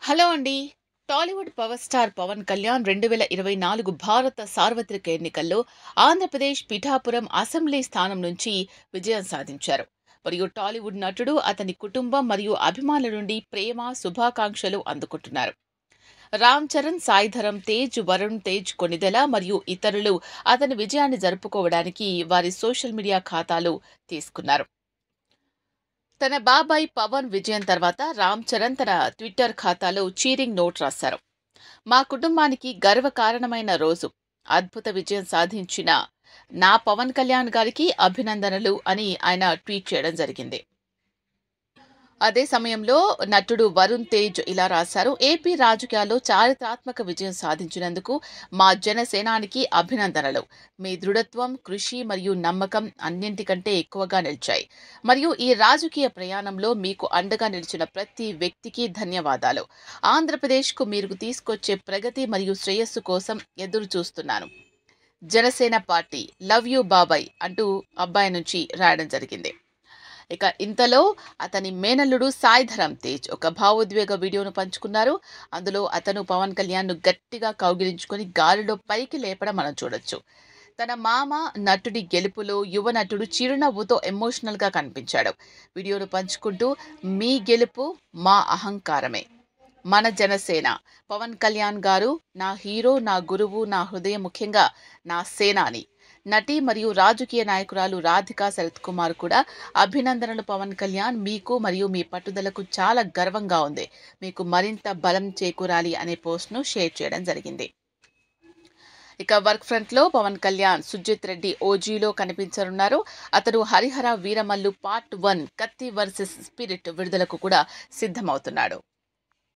Hello అండి. Tollywood power star Pawan Kalyan 2024 భారత సార్వత్రిక ఎన్నికల్లో ఆంధ్రప్రదేశ్ పిఠాపురం అసెంబ్లీ స్థానం నుంచి విజయం సాధించారు. మరియు టాలీవుడ్ నటుడు, అతని కుటుంబం మరియు అభిమానుల నుండి ప్రేమ, శుభాకాంక్షలు అందుకుంటున్నారు. రామ్ చరణ్, సాయి ధరమ్ తేజ్, వరుణ్ తేజ్, కొణిదెల మరియు ఇతరులు అతని విజయాన్ని జరుపుకోవడానికి వారి సోషల్ మీడియా ఖాతాలు తీసుకున్నారు. తన బాబాయ్ పవన్ విజయం తర్వాత రామ్ చరణ్ తన ట్విట్టర్ ఖాతాలో చీరింగ్ నోట్ రాశారు. మా కుటుంబానికి గర్వకారణమైన రోజు. అద్భుత విజయం సాధించిన నా పవన్ కళ్యాణ్ గారికి అభినందనలు అని ఆయన ట్వీట్ చేయడం జరిగింది. అదే సమయంలో నటుడు వరుణ్ తేజ్ ఇలా రాశారు. ఏపీ రాజకీయాల్లో చారిత్రాత్మక విజయం సాధించినందుకు మా జనసేనానికి అభినందనలు. మీ దృఢత్వం, కృషి మరియు నమ్మకం అన్నింటికంటే ఎక్కువగా నిలిచాయి. మరియు ఈ రాజకీయ ప్రయాణంలో మీకు అండగా నిలిచిన ప్రతి వ్యక్తికి ధన్యవాదాలు. ఆంధ్రప్రదేశ్కు మీరు తీసుకొచ్చే ప్రగతి మరియు శ్రేయస్సు కోసం ఎదురు చూస్తున్నాను. జనసేన పార్టీ లవ్ యూ బాబాయ్ అంటూ అబ్బాయి నుంచి రాయడం జరిగింది. ఇక ఇంతలో అతని మేనల్లుడు సాయి ధరమ్ తేజ్ ఒక భావోద్వేగ వీడియోను పంచుకున్నారు. అందులో అతను పవన్ కళ్యాణ్ ను గట్టిగా కౌగిలించుకొని గాలిలో పైకి లేపడం మనం చూడొచ్చు. తన మామ నటుడి గెలుపులో యువ నటుడు చిరునవ్వుతో ఎమోషనల్ గా కనిపించాడు. వీడియోను పంచుకుంటూ మీ గెలుపు మా అహంకారమే, మన జనసేన, పవన్ కళ్యాణ్ గారు నా హీరో, నా గురువు, నా హృదయం, ముఖ్యంగా నా సేనాని. నటి మరియు రాజకీయ నాయకురాలు రాధికా శరత్ కుమార్ కూడా అభినందనలు పవన్ కళ్యాణ్, మీకు మరియు మీ పట్టుదలకు చాలా గర్వంగా ఉంది. మీకు మరింత బలం చేకూరాలి అనే పోస్ట్ను షేర్ చేయడం జరిగింది. ఇక వర్క్ ఫ్రంట్ లో పవన్ కళ్యాణ్ సుజిత్ రెడ్డి ఓజీలో కనిపించనున్నారు. అతడు హరిహర వీరమల్లు పార్ట్ 1 కత్తి వర్సెస్ స్పిరిట్ విడుదలకు కూడా సిద్ధమవుతున్నాడు.